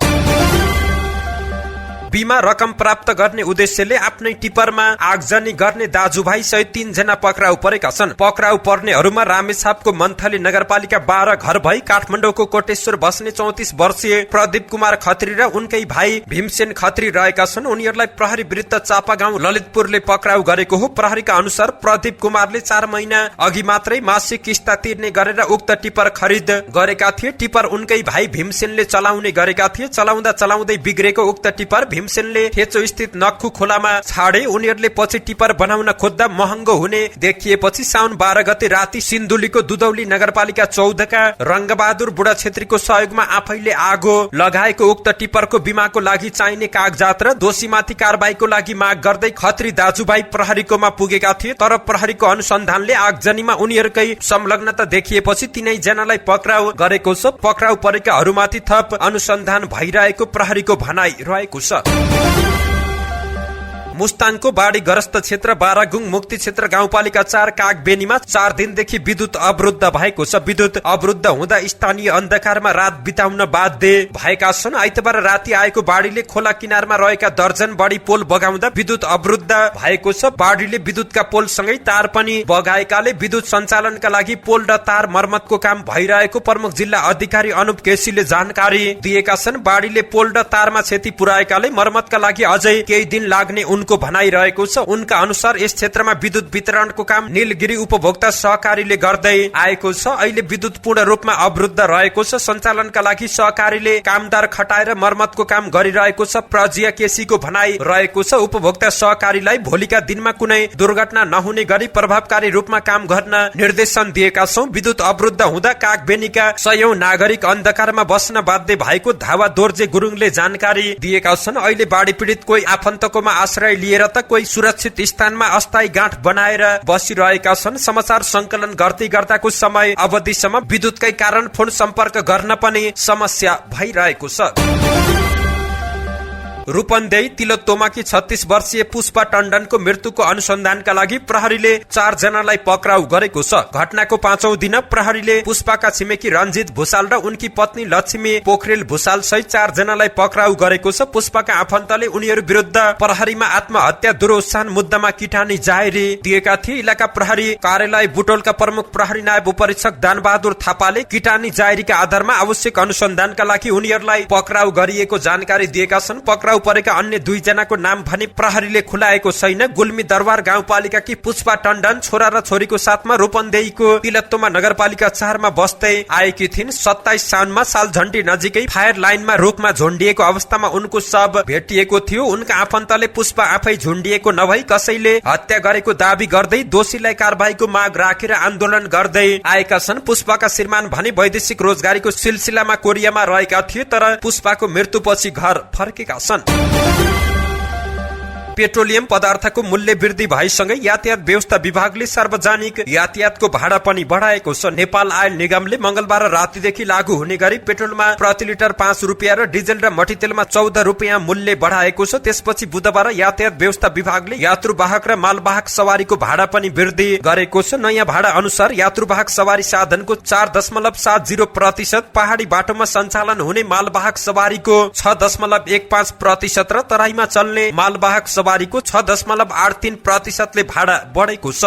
बीमा रकम प्राप्त गर्ने उद्देश्यले आफ्नै टिपरमा आगजनी गर्ने दाजुभाइ सहित 3 जना पक्राउ परेका छन्। पक्राउ पर्नेहरूमा रामेछापको मन्थली नगरपालिका 12 घर भई काठमाडौँको कोटेश्वर बस्ने 34 वर्षीय प्रदीप कुमार खत्री र उनकै भाइ भीमसेन खत्री रहेका छन्। उनीहरूलाई प्रहरी विरुद्ध चापागाउँ ललितपुरले पक्राउ गरेको हो। प्रहरीका अनुसार प्रदीप कुमारले 4 महिना अघि मात्रै मासिक किस्ता तिर्ने गरेर उक्त टिपर खरिद गरेका थिए। टिपर उनकै भाइ भीमसेनले चलाउने गरेका थिए। चलाउँदा चलाउँदै बिग्रेको उक्त टिपर भीमसेनले थेचो स्थित नक्खु खोलामा छाडे। उनीहरूले पछि टिपर बनाउन खोज्दा महँगो हुने देखिएपछि साउन 12 गते राति सिन्धुलीको दुधौली नगरपालिका 14 का रंगबहादुर बुढा छेत्रीको सहयोगमा आफैले आगो लगाएको उक्त टिपरको बीमाको लागि चाहिने कागजात र दोषीमाथि कारबाहीको लागि माग गर्दै खत्री दाजुभाइ प्रहरीकोमा पुगेका थिए। तर प्रहरीको अनुसन्धानले आगजनीमा उनीहरूकै संलग्नता देखिएपछि 3 जनालाई पक्राउ गरेको छ। पक्राउ परेकाहरूमाथि थप अनुसन्धान भइरहेको प्रहरीको भनाइ रहेको छ। मुस्ताङको बाढीग्रस्त क्षेत्र बारागुङ मुक्ति क्षेत्र गाउँपालिका 4 कागबेनीमा 4 दिनदेखि विद्युत अवरुद्ध भएको छ। विद्युत अवरुद्ध हुँदा स्थानीय अन्धकारमा रात बिताउन बाध्य भएका छन्। आइतबार राति आएको बाढीले खोला किनारमा रहेका दर्जन बढी पोल बगाउँदा विद्युत अवरुद्ध भएको छ। बाढीले विद्युतका पोलसँगै तार पनि बगाएकाले विद्युत सञ्चालनका लागि पोल र तार मर्मतको काम भइरहेको प्रमुख जिल्ला अधिकारी अनुप केसीले जानकारी दिएका छन्। बाढीले पोल र तारमा क्षति पुर्याएकाले मर्मतका लागि अझै केही दिन लाग्ने उनको भनाइरहेको छ। उनका अनुसार यस क्षेत्रमा विद्युत वितरणको काम नीलगिरी उपभोक्ता सहकारीले गर्दै आएको छ। अहिले विद्युत पूर्ण रूपमा अवरुद्ध रहेको छ। सञ्चालनका लागि सहकारीले कामदार खटाएर मर्मतको काम गरिरहेको छ। प्रजिया केसीको भनाइ रहेको छ। उपभोक्ता सहकारीलाई भोलिका दिनमा कुनै दुर्घटना नहुने गरी प्रभावकारी रूपमा काम गर्न निर्देशन दिएका छौं। विद्युत अवरुद्ध हुँदा कागबेनीका सयौं नागरिक अन्धकारमा बस्न बाध्य भएको धावा दोर्जे गुरुङले जानकारी दिएका छन्। अहिले बाढी पीडित कोही आफन्तकोमा आश्रय लिएर त कोही सुरक्षित स्थानमा अस्थायी गाँठ बनाएर बसिरहेका छन्। समाचार संकलन गर्दै गर्दाको समय अवधिसम्म विद्युतकै कारण फोन सम्पर्क गर्न पनि समस्या भइरहेको छ। रूपन्देही तिलोत्तोमाकी 36 वर्षीय पुष्पा टण्डनको मृत्युको अनुसन्धानका लागि प्रहरीले 4 जनालाई पक्राउ गरेको छ। घटनाको 5औं दिन प्रहरीले पुष्पाका छिमेकी रञ्जित भुसाल र उनकी पत्नी लक्ष्मी पोखरेल भुसाल सहित 4 जनालाई पक्राउ गरेको छ। पुष्पाका आफन्तले उनीहरू विरुद्ध प्रहरीमा आत्महत्या दुरोत्साहन मुद्दामा किटानी जाहेरी दिएका थिए। इलाका प्रहरी कार्यालय बुटोलका प्रमुख प्रहरी नायब उपरीक्षक दानबहादुर थापाले किटानी जाहेरीका आधारमा आवश्यक अनुसन्धानका लागि उनीहरूलाई पक्राउ गरिएको जानकारी दिएका छन्। पक्राउ परेका अन्य 2 जनाको नाम भने प्रहरीले खुलाएको छैन। गुल्मी दरबार गाउँपालिकाकी पुष्पा टण्डन छोरा र छोरीको साथमा रूपन्देहीको तिलोत्तोमा नगरपालिका 4 मा बस्दै आएकी थिइन्। 27 साउनमा सालझण्डी नजिकै फायर लाइनमा रुखमा झुन्डिएको अवस्थामा उनको शव भेटिएको थियो। उनका आफन्तले पुष्पा आफै झुन्डिएको नभई कसैले हत्या गरेको दाबी गर्दै दोषीलाई कारबाहीको माग राखेर आन्दोलन गर्दै आएका छन्। पुष्पाका श्रीमान भने वैदेशिक रोजगारीको सिलसिलामा कोरियामा रहेका थिए, तर पुष्पाको मृत्युपछि घर फर्केका छन्। पेट्रोलियम पदार्थको मूल्य वृद्धि भएसँगै यातायात व्यवस्था विभागले सार्वजनिक यातायातको भाडा पनि बढाएको छ। नेपाल आयल निगमले मंगलबार रातिदेखि लागू हुने गरी पेट्रोलमा प्रति लिटर 5 रुपियाँ र डिजेल र मट्टीतेलमा 14 रुपियाँ मूल्य बढाएको छ। त्यसपछि बुधबार यातायात व्यवस्था विभागले यात्रुवाहक र मालवाहक सवारीको भाडा पनि वृद्धि गरेको छ। नयाँ भाडा अनुसार यात्रुवाहक सवारी साधनको 4.70%, पहाडी बाटोमा सञ्चालन हुने मालवाहक सवारीको 6.15% र तराईमा चल्ने मालवाहक सवारीको 6.83% ले भाडा बढेको छ।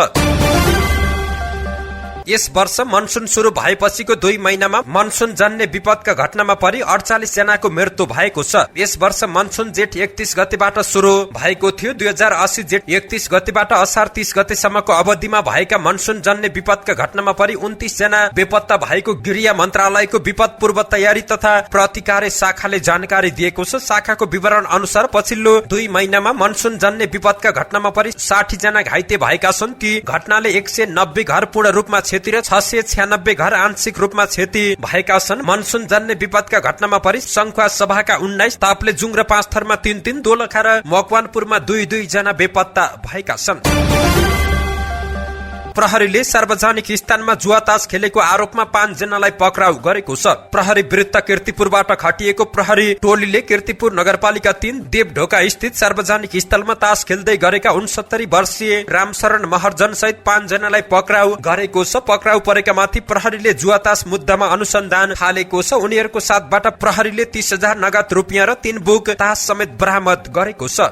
यस वर्ष मनसुन शुरू भएपछिको 2 महिनामा मनसुन जन्य विपदका घटनामा परि 48 जनाको मृत्यु भएको छ। यस वर्ष मनसुन जेठ 31 गतेबाट शुरू भएको थियो। 2080 जेठ 31 गतेबाट असार 30 गतेसम्मको अवधिमा भएका मनसुन जन्य विपदका घटनामा परि 29 जना बेपत्ता भएको गृह मन्त्रालयको विपद पूर्व तयारी तथा प्रतिकार शाखाले जानकारी दिएको छ। शाखाको विवरण अनुसार पछिल्लो 2 महिनामा मनसुन जन्य विपदका घटनामा परि 60 जना घाइते भएका छन्। ती घटनाले 190 घर पूर्ण रूपमा क्षति र 696 घर आंशिक रूपमा क्षति भएका छन्। मनसुन जन्य विपदका घटनामा परि संखुवा सभाका 19, ताप्लेजुङ र 5 थरमा 3, दोलखा र मकवानपुरमा 2 जना बेपत्ता भएका छन्। प्रहरीले सार्वजनिक स्थानमा जुवा तास खेलेको आरोपमा 5 जनालाई पक्राउ गरेको छ। प्रहरी विरुद्ध कीर्तिपुरबाट खटिएको प्रहरी टोलीले कीर्तिपुर नगरपालिका 3 देवढोका स्थित सार्वजनिक स्थलमा तास खेल्दै गरेका 69 वर्षीय रामशरण महर्जन सहित 5 जनालाई पक्राउ गरेको छ। पक्राउ परेका माथि प्रहरीले जुवा तास मुद्दामा अनुसन्धान थालेको छ। उनीहरूको साथबाट प्रहरीले 30,000 नगद रुपियाँ र 3 बुक तास समेत बरामद गरेको छ।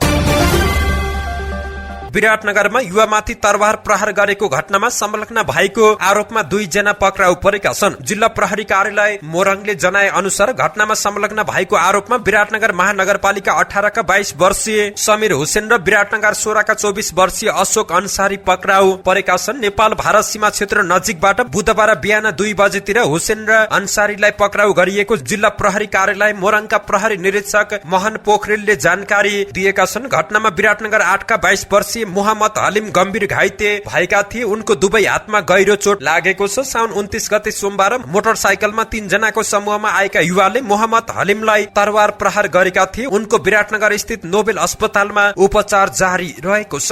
विराटनगरमा युवामाथि तरवार प्रहार गरेको घटनामा संलग्न भएको आरोपमा 2 जना पक्राउ परेका छन्। जिल्ला प्रहरी कार्यालय मोरङले जनाए अनुसार घटनामा संलग्न भएको आरोपमा विराटनगर महानगरपालिका 18 का 22 वर्षीय समीर हुसेन र विराटनगर 16 का 24 वर्षीय अशोक अन्सारी पक्राउ परेका छन्। नेपाल भारत सीमा क्षेत्र नजिकबाट बुधबार बिहान 2 बजेतिर हुसेन र अन्सारीलाई पक्राउ गरिएको जिल्ला प्रहरी कार्यालय मोरङका प्रहरी निरीक्षक मोहन पोखरेलले जानकारी दिएका छन्। घटनामा विराटनगर 8 का 22 वर्षीय मोहम्मद हलिम गम्भीर घाइते भएका थिए। उनको दुवै हातमा गहिरो चोट लागेको छ। साउन 29 गते सोमबार मोटरसाइकलमा 3 जनाको समूहमा आएका युवाले मोहम्मद हलिमलाई तरवार प्रहार गरेका थिए। उनको विराटनगर स्थित नोबेल अस्पतालमा उपचार जारी रहेको छ।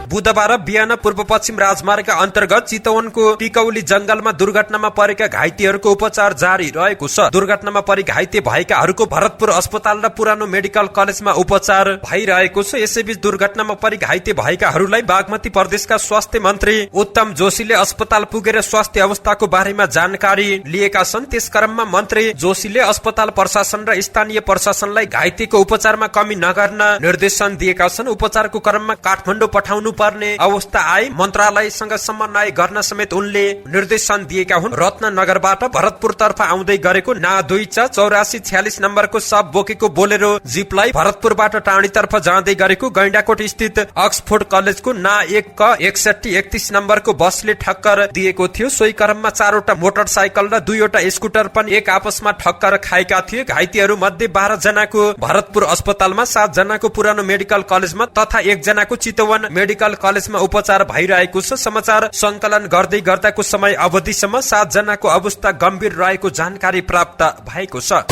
बुधबार बिहान पूर्व पश्चिम राजमार्ग अन्तर्गत चितवनको टिकौली जंगलमा दुर्घटनामा परेका घाइतेहरूको उपचार जारी रहेको छ। दुर्घटनामा परि घाइते भएकाहरूको भरतपुर अस्पताल र पुरानो मेडिकल कलेजमा उपचार भइरहेको छ। यसैबीच दुर्घटनामा परि घाइते भएकाहरूलाई बागमती प्रदेशका स्वास्थ्य मन्त्री उत्तम जोशीले अस्पताल पुगेर स्वास्थ्य अवस्थाको बारेमा जानकारी लिएका छन्। त्यसक्रममा मन्त्री जोशीले अस्पताल प्रशासन र स्थानीय प्रशासनलाई घाइतेको उपचारमा कमी नगर्न निर्देशन दिएका छन्। उपचारको क्रममा काठमाडौँ पठाउनु गर्नुपर्ने अवस्था आए मन्त्रालयसँग समन्वय गर्न समेत उनले निर्देशन दिएका हुन्। रत्ननगरबाट भरतपुर तर्फ आउँदै गरेको ना 28446 नम्बरको सब बोकेको बोलेरो जीपलाई भरतपुरबाट टाढीतर्फ जाँदै गरेको गैंडाकोट स्थित अक्सफोर्ड कलेजको ना 1 क 6131 नम्बरको बसले ठक्कर दिएको थियो। सोही क्रममा 4वटा मोटरसाइकल र 2वटा स्कुटर पनि एक आपसमा ठक्कर खाएका थिए। घाइतेहरू मध्ये 12 जनाको भरतपुर अस्पतालमा, 7 जनाको पुरानो मेडिकल कलेजमा तथा 1 जनाको चितवन मेडिकल कलेजमा उपचार भइरहेको छ। समाचार संकलन गर्दै गर्दाको समय अवधिसम्म 7 जनाको अवस्था गम्भीर रहेको जानकारी प्राप्त भएको छ।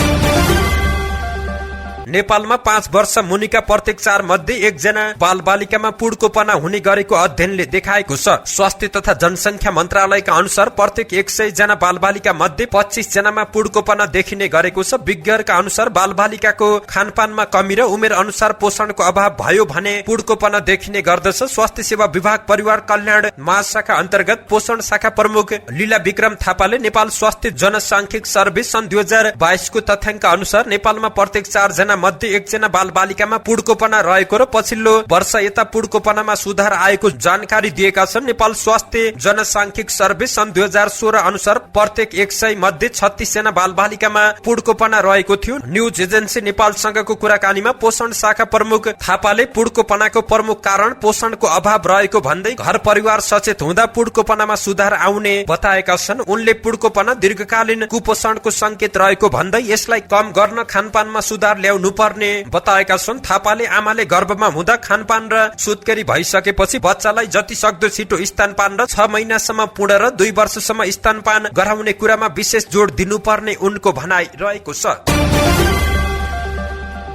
नेपालमा 5 वर्ष मुनिका प्रत्येक 4 मध्ये 1 जना बालबालिकामा पुड्कोपना हुने गरेको अध्ययनले देखाएको छ। स्वास्थ्य तथा जनसंख्या मन्त्रालयका अनुसार प्रत्येक 100 जना बालबालिका मध्ये 25 जनामा पुड्कोपना देखिने गरेको छ। विज्ञहरूका अनुसार बालबालिकाको खानपानमा कमी र उमेर अनुसार पोषणको अभाव भयो भने पुड्कोपना देखिने गर्दछ। स्वास्थ्य सेवा विभाग परिवार कल्याण महाशाखा अन्तर्गत पोषण शाखा प्रमुख लीला विक्रम थापाले नेपाल स्वास्थ्य जनसांख्यिक सर्वे सन् 2022 को तथ्याङ्क अनुसार नेपालमा प्रत्येक 4 जना मध्ये 1 जना बालबालिकामा पुड्कोपना रहेको र पछिल्लो वर्ष यता पुड्कोपनामा सुधार आएको जानकारी दिएका छन्। नेपाल स्वास्थ्य जनसांख्यिक सर्वे सन् 2016 अनुसार प्रत्येक 100 मध्ये 36 जना बालबालिकामा पुड्कोपना रहेको थियो। न्यूज एजेन्सी नेपालसँगको कुराकानीमा पोषण शाखा प्रमुख थापाले पुड्कोपनाको प्रमुख कारण पोषणको अभाव रहेको भन्दै घर परिवार सचेत हुँदा पुड्कोपनामा सुधार आउने बताएका छन्। उनले पुड्कोपना दीर्घकालीन कुपोषणको संकेत रहेको भन्दै यसलाई कम गर्न खानपानमा सुधार ल्याउनु पर्ने बताएका छन्। थापाले आमाले गर्भमा हुँदा खानपान र सुत्केरी भइसकेपछि बच्चालाई जति सक्दो छिटो स्तनपान र 6 महिनासम्म पूर्ण र 2 वर्षसम्म स्तनपान गराउने कुरामा विशेष जोड दिनुपर्ने उनको भनाइ रहेको छ।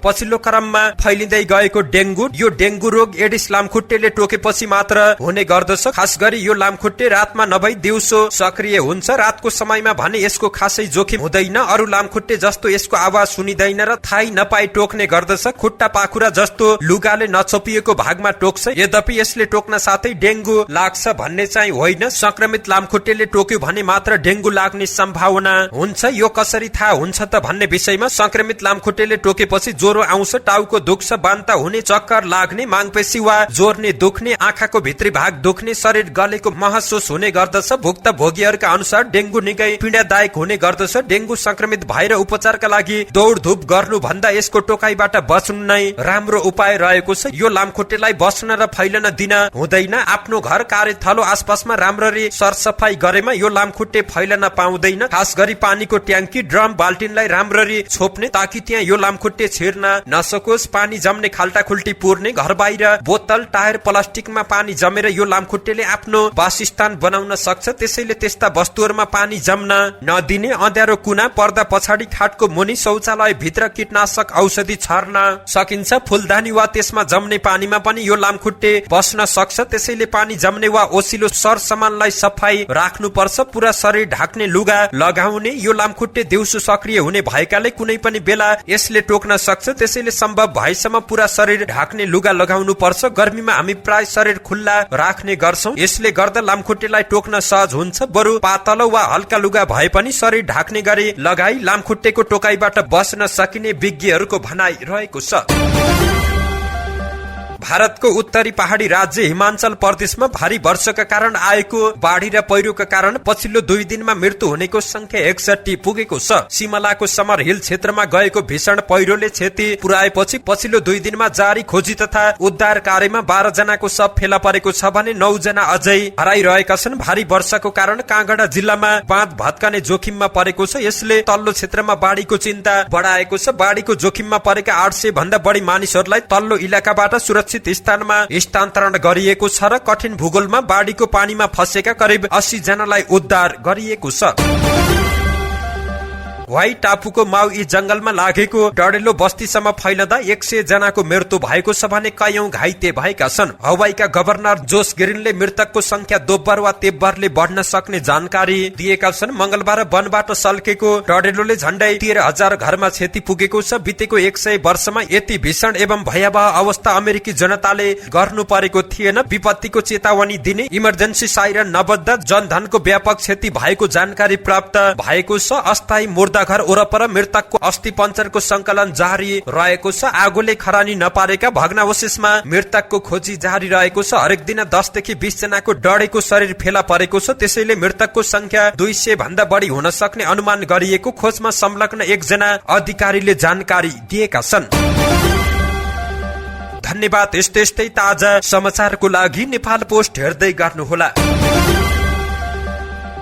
पछिल्लो क्रममा फैलिँदै गएको डेंगू, यो डेंगू रोग एडिस लामखुट्टेले टोकेपछि मात्र हुने गर्दछ। खास गरी यो लामखुट्टे रातमा नभई दिउँसो सक्रिय हुन्छ। रातको समयमा भने यसको खासै जोखिम हुँदैन। अरू लामखुट्टे जस्तो यसको आवाज सुनिदैन र थाहै नपाई टोक्ने गर्दछ। खुट्टा पाखुरा जस्तो लुगाले नछोपिएको भागमा टोक्छ। यद्यपि यसले टोक्न साथै डेंगू लाग्छ भन्ने चाहिँ होइन। संक्रमित लामखुट्टेले टोक्यो भने मात्र डेंगू लाग्ने सम्भावना हुन्छ। यो कसरी थाहा हुन्छ त भन्ने विषयमा संक्रमित लामखुट्टेले टोकेपछि ज्वरो आउँछ, टाउको दुख्छ, बान्ता हुने, चक्कर लाग्ने, मांगपेशी वा जोर्ने दुख्ने, आँखाको भित्री भाग दुख्ने, शरीर गलेको महसुस हुने गर्दछ। भुक्तभोगीहरूका अनुसार डेंगू निकै पीडादायक हुने गर्दछ। डेंगू संक्रमित भएर उपचारका लागि दौडधुप गर्नु भन्दा यसको टोकाइबाट बच्नु नै राम्रो उपाय रहेको छ। यो लामखुट्टेलाई बस्न र फैलन दिन हुँदैन। आफ्नो घर कार्यस्थल आसपासमा राम्ररी सरसफाई गरेमा यो लामखुट्टे फैलन पाउँदैन। खास गरी पानीको ट्याङ्की, ड्रम, बाल्टिनलाई राम्ररी छोप्ने ताकि त्यहाँ यो लामखुट्टे छिर्न नसकोस्। पानी जम्ने खाल्टा खुल्टी पुर्ने, घर बाहिर बोतल, टायर, प्लास्टिकमा पानी जमेर यो लामखुट्टेले आफ्नो वासस्थान बनाउन सक्छ। त्यसैले त्यस्ता वस्तुहरूमा पानी जम्न नदिने। अँध्यारो कुना, पर्दा पछाडि, खाटको मुनि, शौचालय भित्र कीटनाशक औषधि छर्न सकिन्छ। फुलदानी वा त्यसमा जम्ने पानीमा पनि यो लामखुट्टे बस्न सक्छ। त्यसैले पानी जम्ने वा ओसिलो सरसामानलाई सफाई राख्नु पर्छ। पूरा शरीर ढाक्ने लुगा लगाउने। यो लामखुट्टे दिउँसो सक्रिय हुने भएकाले कुनै पनि बेला यसले टोक्न सक्छ। त्यसैले सम्भव भएसम्म पूरा शरीर ढाक्ने लुगा लगाउनु पर्छ। गर्मीमा हामी प्राय शरीर खुल्ला राख्ने गर्छौं। यसले गर्दा लामखुट्टेलाई टोक्न सहज हुन्छ। बरु पातलो वा हल्का लुगा भए पनि शरीर ढाक्ने गरी लगाई लामखुट्टेको टोकाइबाट बस्न सकिने विज्ञहरूको भनाइ रहेको छ। भारतको उत्तरी पहाडी राज्य हिमाचल प्रदेशमा भारी वर्षाका कारण आएको बाढी र पहिरोका कारण पछिल्लो 2 दिनमा मृत्यु हुनेको संख्या 61 पुगेको छ। सिमलाको समर हिल क्षेत्रमा गएको भीषण पहिरोले क्षति पुर्याएपछि पछिल्लो 2 दिनमा जारी खोजी तथा उद्धार कार्यमा 12 जनाको शव फेला परेको छ भने 9 जना अझै हराइरहेका छन्। भारी वर्षाको कारण काँगडा जिल्लामा बाँध भत्काने जोखिममा परेको छ। यसले तल्लो क्षेत्रमा बाढीको चिन्ता बढाएको छ। बाढीको जोखिममा परेका 800 भन्दा बढी मानिसहरूलाई तल्लो इलाकाबाट सुरक्षित स्थानमा स्थानान्तरण गरिएको छ र कठिन भूगोलमा बाढीको पानीमा फसेका करिब 80 जनालाई उद्धार गरिएको छ। वाई टापुको माउई जंगलमा लागेको डडेलो बस्तीसम्म फैलदा 100 जनाको मृत्यु भएको छ भने कयौं घाइते भएका छन्। हवाईका गभर्नर जोस ग्रिनले मृतकको संख्या दोब्बर वा तेब्बरले बढ्न सक्ने जानकारी दिएका छन्। मंगलबार वनबाट सल्केको डडेलोले झण्डै 13,000 घरमा क्षति पुगेको छ। बितेको 100 वर्षमा यति भीषण एवं भयावह अवस्था अमेरिकी जनताले गर्नु परेको थिएन। विपत्तिको चेतावनी दिने इमर्जेन्सी साइरन नबज्दा जनधनको व्यापक क्षति भएको जानकारी प्राप्त भएको छ। अस्थायी मुर्दाघर वरपर मृतकको अस्थि पञ्चरको संकलन जारी रहेको छ। आगोले खरानी नपारेका भग्नावशेषमा मृतकको खोजी जारी रहेको छ। हरेक दिन 10 देखि 20 जनाको डढेको शरीर फेला परेको छ। त्यसैले मृतकको संख्या 200 भन्दा बढी हुन सक्ने अनुमान गरिएको खोजमा संलग्न एकजना अधिकारीले जानकारी दिएका छन्। धन्यवाद। यस्तै ताजा समाचारको लागि नेपाल पोस्ट हेर्दै गर्नुहोला।